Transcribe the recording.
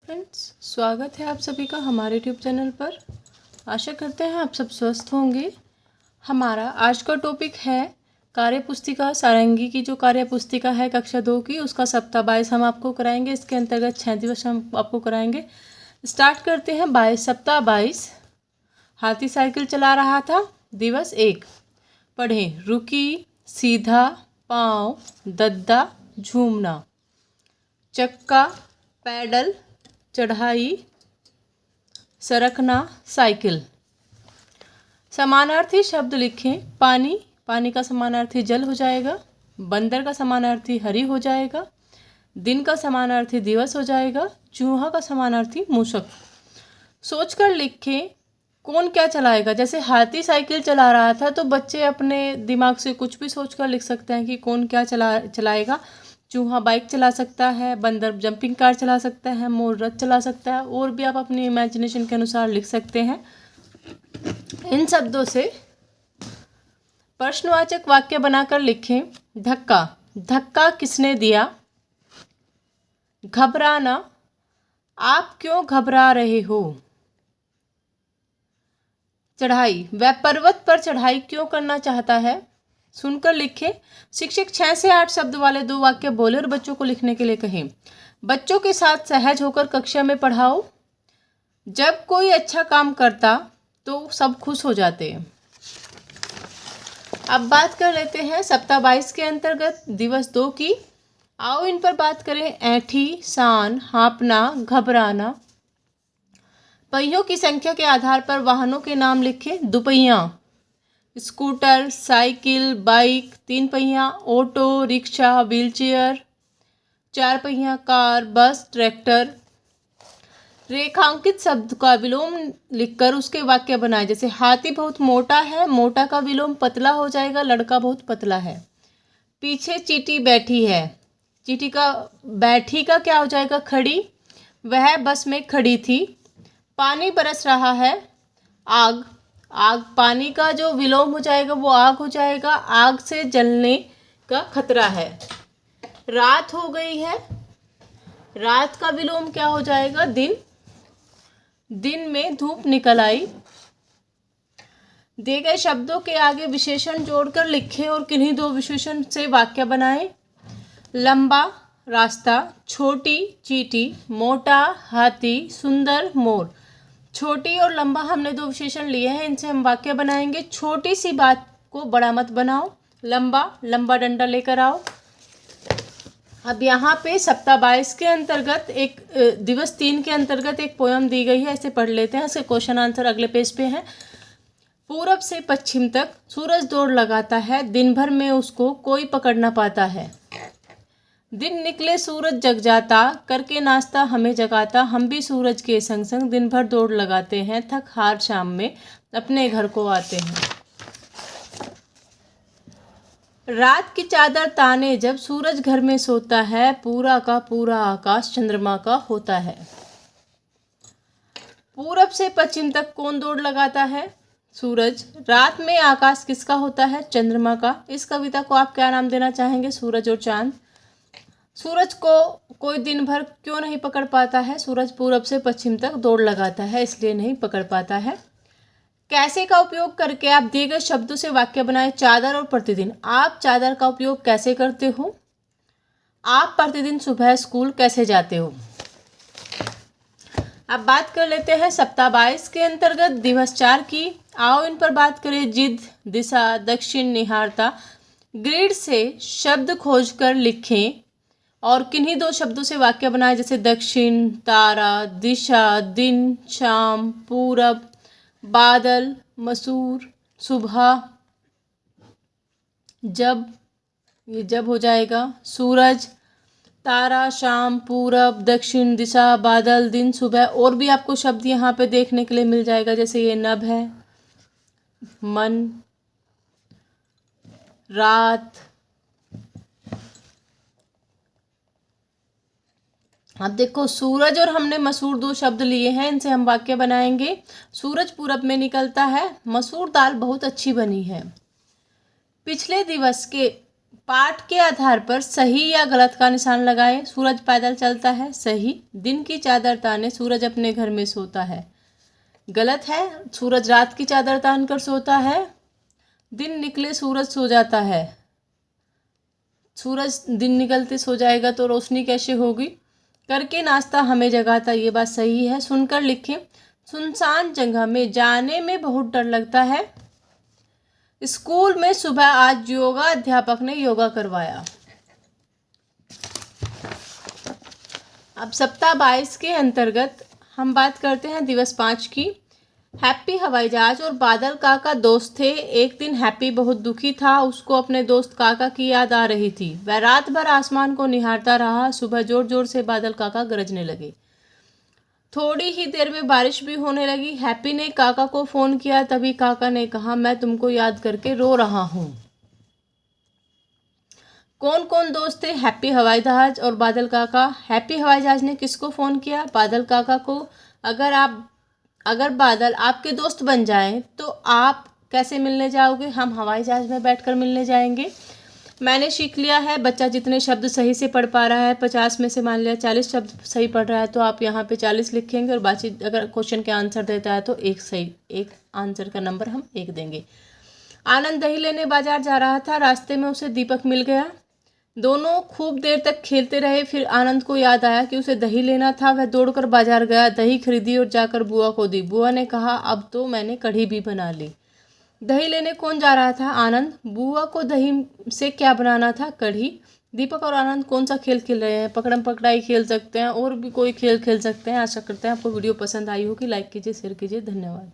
Friends, स्वागत है आप सभी का हमारे यूट्यूब चैनल पर। आशा करते हैं आप सब स्वस्थ होंगे। हमारा आज का टॉपिक है कार्य पुस्तिका सारंगी की। जो कार्य पुस्तिका है कक्षा 2 की, उसका सप्ताह 22 हम आपको कराएंगे। इसके अंतर्गत 6 दिवस हम आपको कराएंगे। स्टार्ट करते हैं। 22 सप्ताह 22। हाथी साइकिल चला रहा था। दिवस 1 पढ़ें। रुकी, सीधा, पाँव, दद्दा, झूमना, चक्का, पैडल, चढ़ाई, सरकना, साइकिल। समानार्थी शब्द लिखें। पानी, पानी का समानार्थी जल हो जाएगा। बंदर का समानार्थी हरी हो जाएगा। दिन का समानार्थी दिवस हो जाएगा। चूहा का समानार्थी मूषक। सोचकर लिखें कौन क्या चलाएगा। जैसे हाथी साइकिल चला रहा था तो बच्चे अपने दिमाग से कुछ भी सोचकर लिख सकते हैं कि कौन क्या चलाएगा। चूहा बाइक चला सकता है, बंदर जंपिंग कार चला सकता है, मोर रथ चला सकता है, और भी आप अपनी इमेजिनेशन के अनुसार लिख सकते हैं। इन शब्दों से प्रश्नवाचक वाक्य बनाकर लिखें। धक्का, धक्का किसने दिया। घबराना, आप क्यों घबरा रहे हो। चढ़ाई, वह पर्वत पर चढ़ाई क्यों करना चाहता है। सुनकर लिखें। शिक्षक 6 से 8 शब्द वाले 2 वाक्य बोले और बच्चों को लिखने के लिए कहें। बच्चों के साथ सहज होकर कक्षा में पढ़ाओ। जब कोई अच्छा काम करता तो सब खुश हो जाते हैं। अब बात कर लेते हैं सप्ताह 22 के अंतर्गत दिवस 2 की। आओ इन पर बात करें। ऐंठी, सान, हाँपना, घबराना। पहियों की संख्या के आधार पर वाहनों के नाम लिखें। दुपहिया, स्कूटर, साइकिल, बाइक। 3 पहिया, ऑटो, रिक्शा, व्हीलचेयर। 4 पहिया, कार, बस, ट्रैक्टर। रेखांकित शब्द का विलोम लिखकर उसके वाक्य बनाए। जैसे हाथी बहुत मोटा है, मोटा का विलोम पतला हो जाएगा, लड़का बहुत पतला है। पीछे चींटी बैठी है, चींटी का बैठी का क्या हो जाएगा, खड़ी। वह बस में खड़ी थी। पानी बरस रहा है। आग, आग पानी का जो विलोम हो जाएगा वो आग हो जाएगा। आग से जलने का खतरा है। रात हो गई है, रात का विलोम क्या हो जाएगा, दिन। दिन में धूप निकल आई। दिए गए शब्दों के आगे विशेषण जोड़कर लिखें और किन्हीं 2 विशेषण से वाक्य बनाएं। लंबा, रास्ता। छोटी, चींटी। मोटा, हाथी। सुंदर, मोर। छोटी और लंबा हमने 2 विशेषण लिए हैं, इनसे हम वाक्य बनाएंगे। छोटी सी बात को बड़ा मत बनाओ। लंबा, लंबा डंडा लेकर आओ। अब यहाँ पे सप्ताह 22 के अंतर्गत एक दिवस 3 के अंतर्गत एक पोयम दी गई है, ऐसे पढ़ लेते हैं। इसके क्वेश्चन आंसर अगले पेज पे है। पूरब से पश्चिम तक सूरज दौड़ लगाता है, दिन भर में उसको कोई पकड़ ना पाता है। दिन निकले सूरज जग जाता, करके नाश्ता हमें जगाता। हम भी सूरज के संग संग दिन भर दौड़ लगाते हैं, थक हार शाम में अपने घर को आते हैं। रात की चादर ताने जब सूरज घर में सोता है, पूरा का पूरा आकाश चंद्रमा का होता है। पूरब से पश्चिम तक कौन दौड़ लगाता है, सूरज। रात में आकाश किसका होता है, चंद्रमा का। इस कविता को आप क्या नाम देना चाहेंगे, सूरज और चांद। सूरज को कोई दिन भर क्यों नहीं पकड़ पाता है, सूरज पूरब से पश्चिम तक दौड़ लगाता है इसलिए नहीं पकड़ पाता है। कैसे का उपयोग करके आप दिए गए शब्दों से वाक्य बनाएं। चादर और प्रतिदिन। आप चादर का उपयोग कैसे करते हो। आप प्रतिदिन सुबह स्कूल कैसे जाते हो। अब बात कर लेते हैं सप्ताह 22 के अंतर्गत दिवस 4 की। आओ इन पर बात करें। जिद, दिशा, दक्षिण, निहारता। ग्रिड से शब्द खोजकर लिखें और किन्हीं 2 शब्दों से वाक्य बनाएं। जैसे दक्षिण, तारा, दिशा, दिन, शाम, पूरब, बादल, मसूर, सुबह, जब, ये जब हो जाएगा। सूरज, तारा, शाम, पूरब, दक्षिण, दिशा, बादल, दिन, सुबह। और भी आपको शब्द यहाँ पे देखने के लिए मिल जाएगा। जैसे ये नभ है, मन, रात। अब देखो सूरज और हमने मसूर 2 शब्द लिए हैं, इनसे हम वाक्य बनाएंगे। सूरज पूरब में निकलता है, मसूर दाल बहुत अच्छी बनी है। पिछले दिवस के पाठ के आधार पर सही या गलत का निशान लगाएं। सूरज पैदल चलता है, सही। दिन की चादर ताने, सूरज अपने घर में सोता है, गलत है। सूरज रात की चादर तान कर सोता है। दिन निकले सूरज सो जाता है, सूरज दिन निकलते सो जाएगा तो रोशनी कैसे होगी। करके नाश्ता हमें जगाता, ये बात सही है। सुनकर लिखें, सुनसान जगह में जाने में बहुत डर लगता है। स्कूल में सुबह आज योगा अध्यापक ने योगा करवाया। अब सप्ताह 22 के अंतर्गत हम बात करते हैं दिवस 5 की। हैप्पी हवाई जहाज और बादल काका दोस्त थे। एक दिन हैप्पी बहुत दुखी था, उसको अपने दोस्त काका की याद आ रही थी। वह रात भर आसमान को निहारता रहा। सुबह जोर जोर से बादल काका गरजने लगे। थोड़ी ही देर में बारिश भी होने लगी। हैप्पी ने काका को फ़ोन किया, तभी काका ने कहा, मैं तुमको याद करके रो रहा हूँ। कौन कौन दोस्त थे? हैप्पी हवाई जहाज और बादल काका। हैप्पी हवाई जहाज ने किसको फ़ोन किया? बादल काका को। अगर बादल आपके दोस्त बन जाएं तो आप कैसे मिलने जाओगे? हम हवाई जहाज में बैठकर मिलने जाएंगे। मैंने सीख लिया है, बच्चा जितने शब्द सही से पढ़ पा रहा है, 50 में से मान लिया 40 शब्द सही पढ़ रहा है तो आप यहाँ पे 40 लिखेंगे और बाकी अगर क्वेश्चन के आंसर देता है तो एक आंसर का नंबर हम 1 देंगे। आनंद दही लेने बाजार जा रहा था। रास्ते में उसे दीपक मिल गया। दोनों खूब देर तक खेलते रहे। फिर आनंद को याद आया कि उसे दही लेना था। वह दौड़कर बाजार गया, दही खरीदी और जाकर बुआ को दी। बुआ ने कहा, अब तो मैंने कढ़ी भी बना ली। दही लेने कौन जा रहा था? आनंद। बुआ को दही से क्या बनाना था? कढ़ी। दीपक और आनंद कौन सा खेल खेल रहे हैं? पकड़म पकड़ाई खेल सकते हैं और भी कोई खेल खेल सकते हैं। आशा करते हैं आपको वीडियो पसंद आई होगी। लाइक कीजिए, शेयर कीजिए। धन्यवाद।